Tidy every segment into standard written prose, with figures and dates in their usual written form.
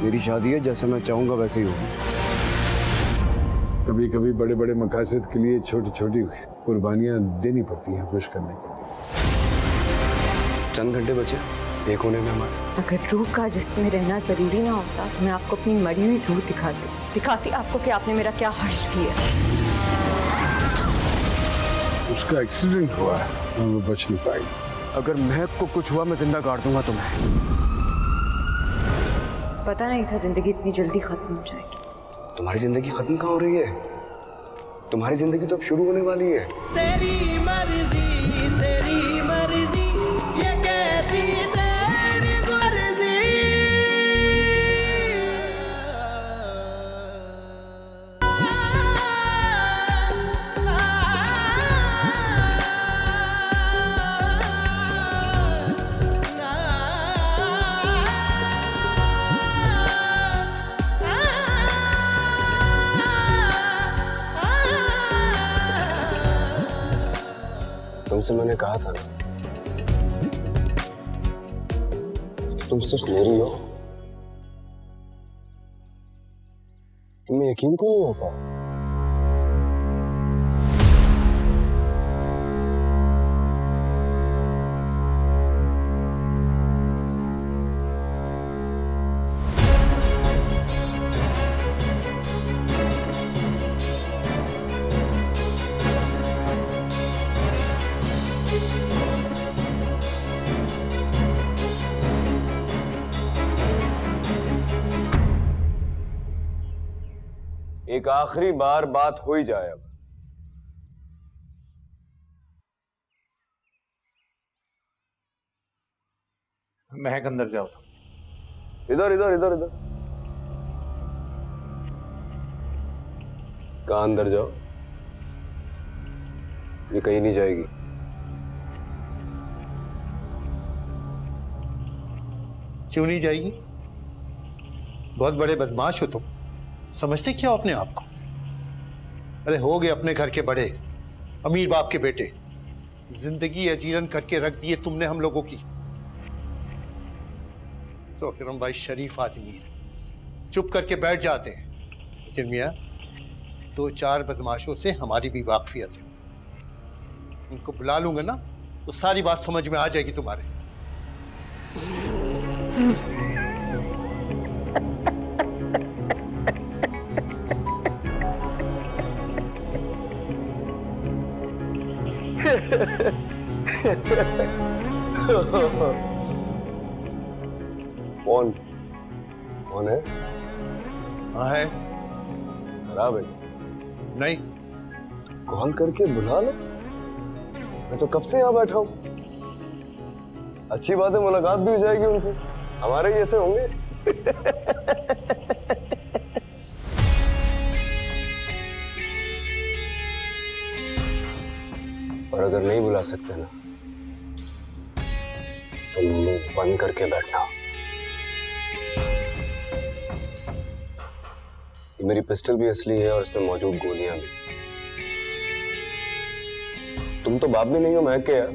मेरी शादी है, जैसा मैं चाहूंगा वैसे ही होगी। कभी कभी बड़े बड़े मकासद के लिए छोटी छोटी कुर्बानियां देनी पड़ती हैं खुश करने के लिए। चंद घंटे बचे एक होने में हमारे। अगर रूह का जिसमें रहना जरूरी ना होता तो मैं आपको अपनी मरी हुई रूह दिखाती आपको कि आपने मेरा क्या हश्र किया। उसका एक्सीडेंट हुआ है और वो बच नहीं पाई। अगर महक को कुछ हुआ मैं जिंदा गाड़ दूंगा तुम्हें। पता नहीं था जिंदगी इतनी जल्दी खत्म हो जाएगी। तुम्हारी जिंदगी खत्म कहाँ हो रही है? तुम्हारी जिंदगी तो अब शुरू होने वाली है। तेरी मर्जी ये कैसी तेरी मर्जी। तुमसे मैंने कहा था ना, तुम सिर्फ मेरी हो। तुम्हें यकीन क्यों नहीं होता? एक आखिरी बार बात हो ही जाए अब। महक अंदर जाओ। इधर इधर इधर इधर। कहाँ अंदर जाओ? ये कहीं नहीं जाएगी। क्यों नहीं जाएगी? बहुत बड़े बदमाश हो तुम। समझते क्या हो अपने आप को? अरे हो गए अपने घर के बड़े, अमीर बाप के बेटे। जिंदगी अजीरन करके रख दी है तुमने हम लोगों की। तो अकरम भाई शरीफ आदमी है, चुप करके बैठ जाते हैं। लेकिन मियाँ, दो चार बदमाशों से हमारी भी वाकफियत है। उनको बुला लूंगा ना तो सारी बात समझ में आ जाएगी तुम्हारे। कौन है? हाँ है। खराब है? नहीं। कॉल करके बुला लो। मैं तो कब से यहाँ बैठा हूँ। अच्छी बात है, मुलाकात भी हो जाएगी उनसे। हमारे जैसे होंगे। और अगर नहीं बुला सकते ना तो मुंह बंद करके बैठना। ये मेरी पिस्टल भी असली है और इसमें मौजूद गोलियां भी। तुम तो बाप भी नहीं हो महक के यार।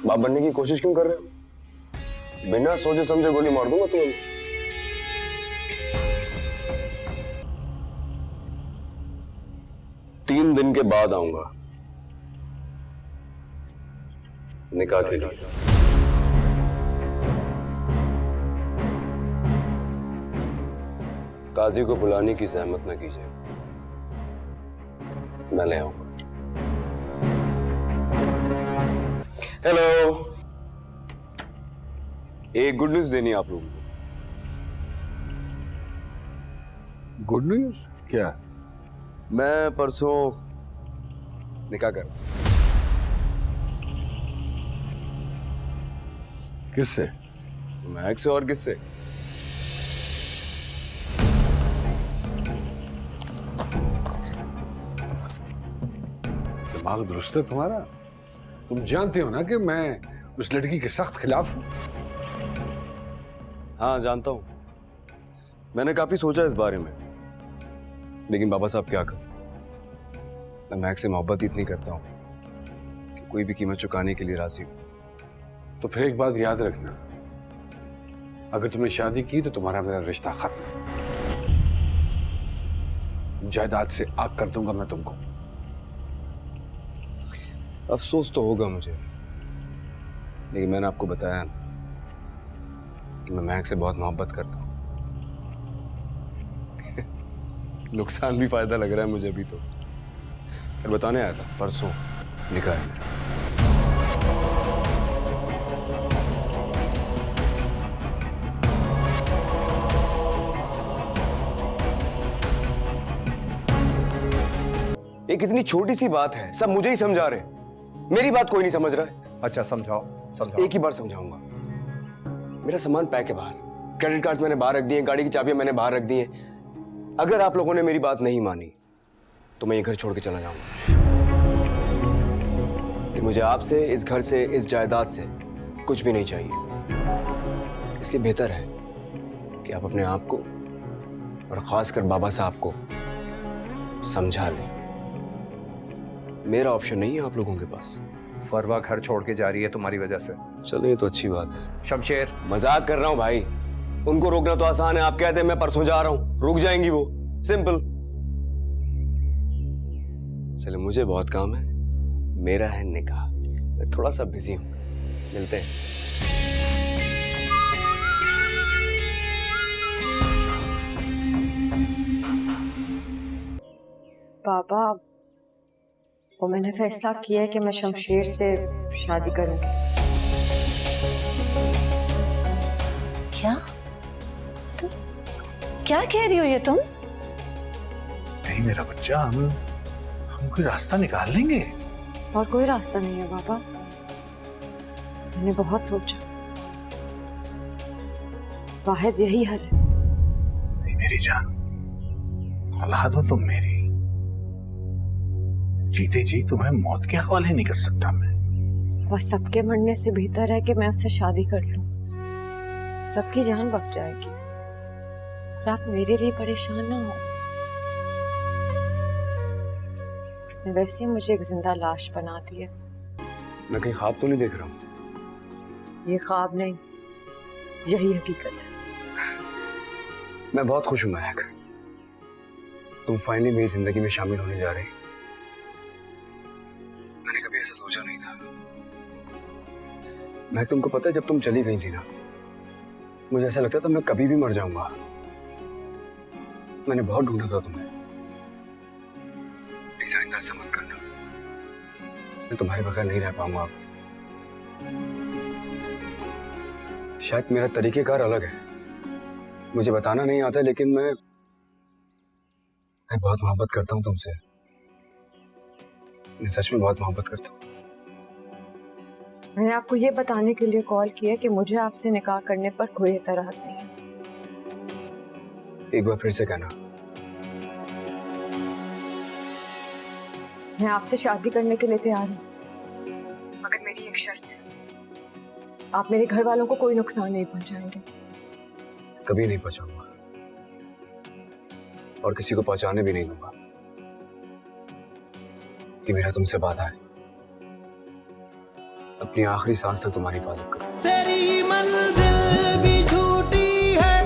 बाप बनने की कोशिश क्यों कर रहे हो? बिना सोचे समझे गोली मार दूंगा तुम्हें। 3 दिन के बाद आऊंगा निकाह के लिए। काजी को बुलाने की जहमत न कीजिए, मैं ले आऊंगा। हेलो, एक गुड न्यूज देनी है आप लोगों को। गुड न्यूज क्या? मैं परसों निकाह कर। किससे? महक से। और किससे? दिमाग दुरुस्त है तुम्हारा? तुम जानते हो ना कि मैं उस लड़की के सख्त खिलाफ हूं। हाँ जानता हूं। मैंने काफी सोचा इस बारे में, लेकिन बाबा साहब क्या करूं। मैं महक से मोहब्बत इतनी करता हूं कि कोई भी कीमत चुकाने के लिए राजी हूं। तो फिर एक बात याद रखना, अगर तुमने शादी की तो तुम्हारा मेरा रिश्ता खत्म। जायदाद से आग कर दूंगा मैं तुमको। अफसोस तो होगा मुझे, लेकिन मैंने आपको बताया ना कि मैं महक से बहुत मोहब्बत करता हूँ। नुकसान भी फायदा लग रहा है मुझे अभी तो। फिर बताने आया था, परसों निकाह है मेरा। एक इतनी छोटी सी बात है, सब मुझे ही समझा रहे, मेरी बात कोई नहीं समझ रहा है। अच्छा समझाओ समझाओ। एक ही बार समझाऊंगा। मेरा सामान पैक है बाहर, क्रेडिट कार्ड्स मैंने बाहर रख दिए, गाड़ी की चाबियां मैंने बाहर रख दी हैं। अगर आप लोगों ने मेरी बात नहीं मानी तो मैं ये घर छोड़ के चला जाऊंगा। कि मुझे आपसे, इस घर से, इस जायदाद से कुछ भी नहीं चाहिए। इसलिए बेहतर है कि आप अपने आप को और खासकर बाबा साहब को समझा लें। मेरा ऑप्शन नहीं है आप लोगों के पास। फरवा घर छोड़ के जा रही है तुम्हारी वजह से। चलो ये तो अच्छी बात है। शमशेर मजाक कर रहा हूं भाई, उनको रोकना तो आसान है। आप कहते हैं मैं परसों जा रहा हूं, रुक जाएंगी वो, सिंपल। चले मुझे बहुत काम है, मेरा है निकाह, मैं थोड़ा सा बिजी हूं, मिलते हैं। पापा, वो मैंने फैसला किया है कि मैं शमशेर से शादी करूंगी। क्या? तुम क्या कह रही हो ये तुम? नहीं मेरा बच्चा, हम कोई रास्ता निकाल लेंगे। और कोई रास्ता नहीं है पापा, मैंने बहुत सोचा, वाहिद यही हल है। नहीं मेरी जान, औलाद हो तुम मेरी, जीते जी तुम्हें मौत के हवाले नहीं कर सकता मैं। वह सबके मरने से बेहतर है कि मैं उससे शादी कर लूं, सबकी जान बच जाएगी और आप मेरे लिए परेशान ना हो। उसने वैसे ही मुझे एक जिंदा लाश बना दिया। मैं कहीं ख्वाब तो नहीं देख रहा हूं? ये ख्वाब नहीं, यही हकीकत है। मैं बहुत खुश हूं महक, तुम फाइनली मेरी जिंदगी में शामिल होने जा रही। मैंने कभी ऐसा सोचा नहीं था। महक तुमको पता है, जब तुम चली गई थी ना, मुझे ऐसा लगता था मैं कभी भी मर जाऊंगा। मैंने बहुत ढूंढा था तुम्हें। प्लीज आइंदा ऐसा मत करना, मैं तुम्हारे बगैर नहीं रह पाऊंगा अब। शायद मेरा तरीकेकार अलग है, मुझे बताना नहीं आता, लेकिन मैं बहुत मोहब्बत करता हूं तुमसे। मैं सच में बहुत मोहब्बत करता हूं। मैंने आपको ये बताने के लिए कॉल किया कि मुझे आपसे निकाह करने पर कोई एतराज नहीं है। एक बार फिर से कहना। मैं आपसे शादी करने के लिए तैयार हूँ, मगर मेरी एक शर्त है, आप मेरे घर वालों को कोई नुकसान नहीं पहुंचाएंगे। कभी नहीं पहुंचाऊंगा और किसी को पहुंचाने भी नहीं दूंगा। ये मेरा तुमसे वादा है, अपनी आखिरी सांस तक तुम्हारी हिफाजत करूं। तेरी मंजिल भी झूठी है,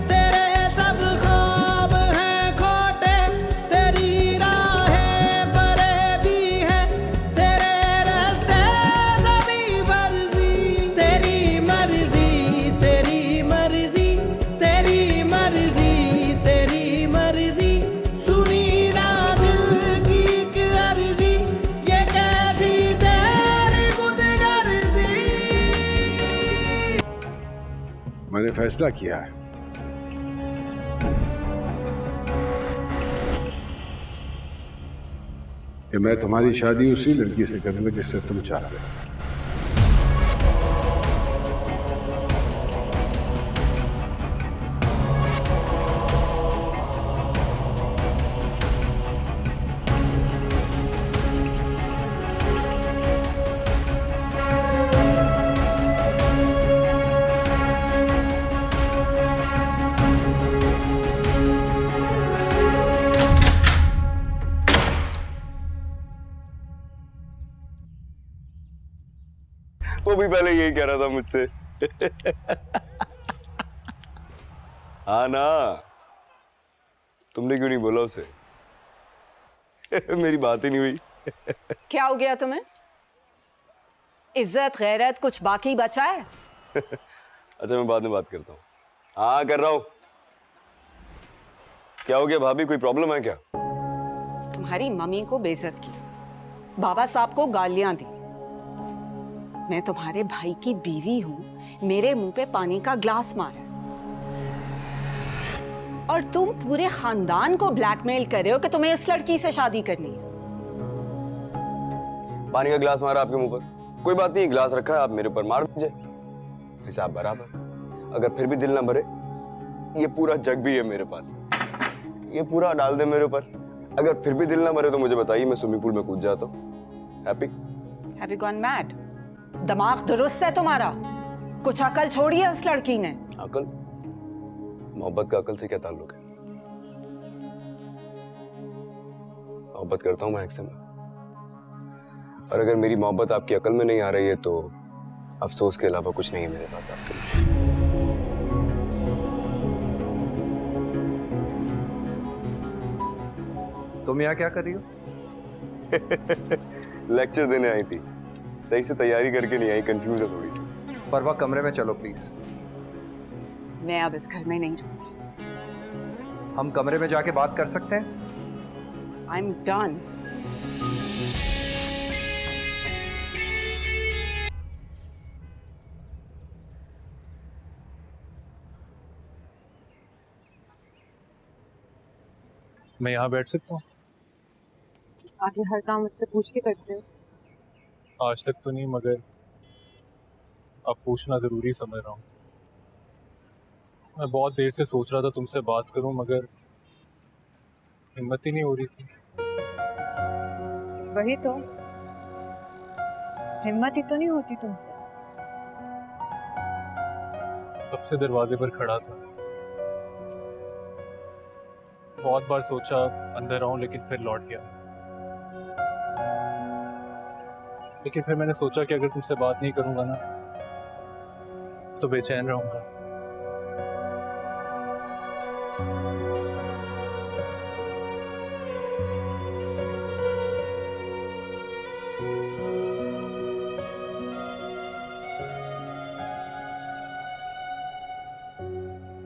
तेरे सब ख्वाब हैं खोटे, तेरी राहें फरेबी हैं, तेरे रास्ते सभी फर्जी। तेरी मर्जी, तेरी मर्जी, तेरी मर्जी, तेरी मर्जी, सुनी ना दिल की एक अर्जी, ये कैसी तेरी खुदगर्जी। मैंने फैसला किया है कि मैं तुम्हारी शादी उसी लड़की से करूंगा जिससे तुम चाहते हो। वो भी पहले यही कह रहा था मुझसे। हाँ ना, तुमने क्यों नहीं बोला उसे? मेरी बात ही नहीं हुई। क्या हो गया तुम्हें? इज्जत गैरत कुछ बाकी बचा है? अच्छा मैं बाद में बात करता हूँ। हाँ कर रहा हूँ। क्या हो गया भाभी, कोई प्रॉब्लम है क्या? तुम्हारी मम्मी को बेइज्जत की, बाबा साहब को गालियां दी। मैं तुम्हारे भाई की बीवी हूं, मेरे मुंह पे पानी का ग्लास मारा और तुम पूरे खानदान को ब्लैकमेल कर रहे हो कि तुम्हें इस लड़की से शादी करनी है। पानी का गिलास मारा आपके मुंह पर? कोई बात नहीं, गिलास रखा है, आप मेरे ऊपर मार दीजिए, हिसाब बराबर। अगर फिर भी दिल ना भरे, ये पूरा जग भी है मेरे पास, ये पूरा डाल दे मेरे ऊपर। अगर फिर भी दिल ना भरे तो मुझे बताइए, मैं स्विमिंग पूल में कूद जाता हूँ। Happy? Have you gone mad? दिमाग दुरुस्त है तुम्हारा? कुछ अकल छोड़ी है उस लड़की ने? अकल? मोहब्बत का अकल से क्या ताल्लुक है? मोहब्बत करता हूं मैं एक्शन में, और अगर मेरी मोहब्बत आपकी अकल में नहीं आ रही है तो अफसोस के अलावा कुछ नहीं है मेरे पास आपके लिए। तुम यहाँ क्या कर रही हो? लेक्चर देने आई थी, सही से तैयारी करके नहीं आई, कंफ्यूज है थोड़ी सी। परवा कमरे में चलो प्लीज। मैं अब इस घर में नहीं रहूंगी। हम कमरे में जाके बात कर सकते हैं? I'm done. मैं यहाँ बैठ सकता हूँ? आगे हर काम मुझसे पूछ के करते हो। आज तक तो नहीं, मगर अब पूछना ज़रूरी समझ रहा हूँ। मैं बहुत देर से सोच रहा था तुमसे बात करूं, मगर हिम्मत ही नहीं हो रही थी। वही तो, हिम्मत ही तो नहीं होती तुमसे। कब से दरवाजे पर खड़ा था, बहुत बार सोचा अंदर आऊं, लेकिन फिर लौट गया। लेकिन फिर मैंने सोचा कि अगर तुमसे बात नहीं करूंगा ना तो बेचैन रहूंगा।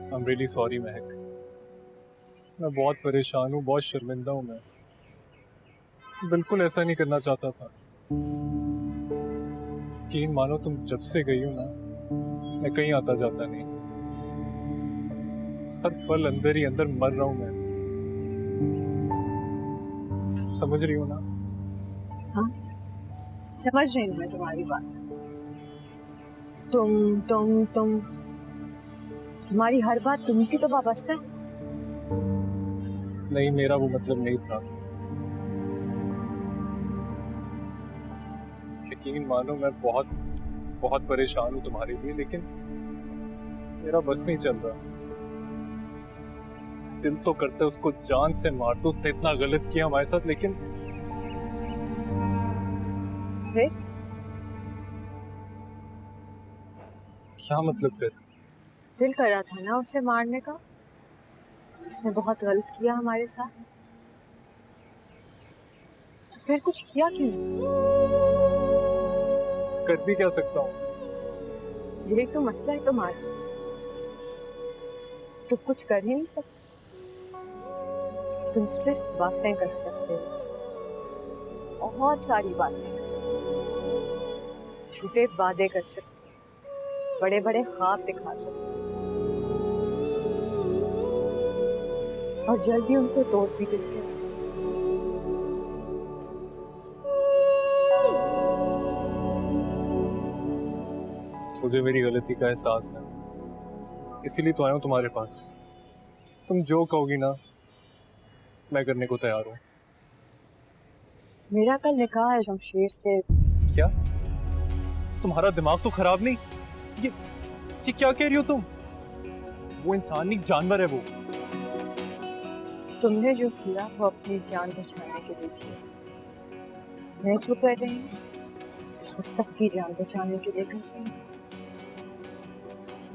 I'm really sorry महक, मैं बहुत परेशान हूँ, बहुत शर्मिंदा हूँ। मैं बिल्कुल ऐसा नहीं करना चाहता था। यकीन मानो तुम जब से गई हो ना, मैं कहीं आता जाता नहीं, हर पल अंदर ही अंदर मर रहा हूँ मैं। समझ रही हो ना? हाँ, समझ रही हूँ मैं तुम्हारी बात। तुम्हारी हर बात तुम्ही से तो वाबस्ता है। नहीं, मेरा वो मतलब नहीं था। यकीन मानो मैं बहुत बहुत परेशान हूँ तुम्हारे लिए, लेकिन मेरा बस नहीं चल रहा। दिल तो करता है उसको जान से मार दो, उसने इतना गलत किया हमारे साथ, लेकिन क्या मतलब फिर? दिल कर रहा था ना उसे मारने का, उसने बहुत गलत किया हमारे साथ, तो फिर कुछ किया क्यों? कर भी क्या सकता हूँ? यही तो मसला है तुम्हारा, तुम कुछ कर ही नहीं सकते। तुम सिर्फ बातें कर सकते हो, बहुत सारी बातें, झूठे वादे कर सकते हो, बड़े बड़े ख्वाब दिखा सकते हो, और जल्दी उनको तोड़ भी देते हो। मुझे मेरी गलती का एहसास है, इसीलिए तो आया हूँ तुम्हारे पास। तुम जो कहोगी ना, मैं करने को तैयार हूँ। मेरा कल निकाह है शमशेर से। क्या? तुम्हारा दिमाग तो खराब नहीं? ये क्या कह रही हो तुम? वो इंसान नहीं, जानवर है वो। तुमने जो किया वो अपनी जान बचाने के लिए किया। मैं जो कर रही हूँ वो सबकी जान बचाने के लिए कर रही हूँ।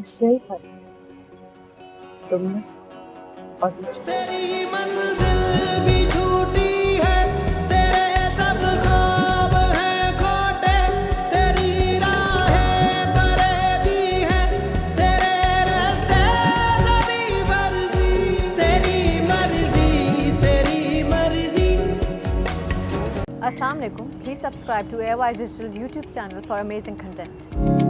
इससे ही फर्क है। तुमने और मुझे। तेरी मंजिल भी झूठी है, तेरे सब ख्वाब हैं खोटे, तेरी राहें फरेबी हैं, तेरे रास्ते सभी फर्जी, तेरी मर्जी, तेरी मर्जी। Assalamu alaikum. Please subscribe to AOI Digital YouTube channel for amazing content.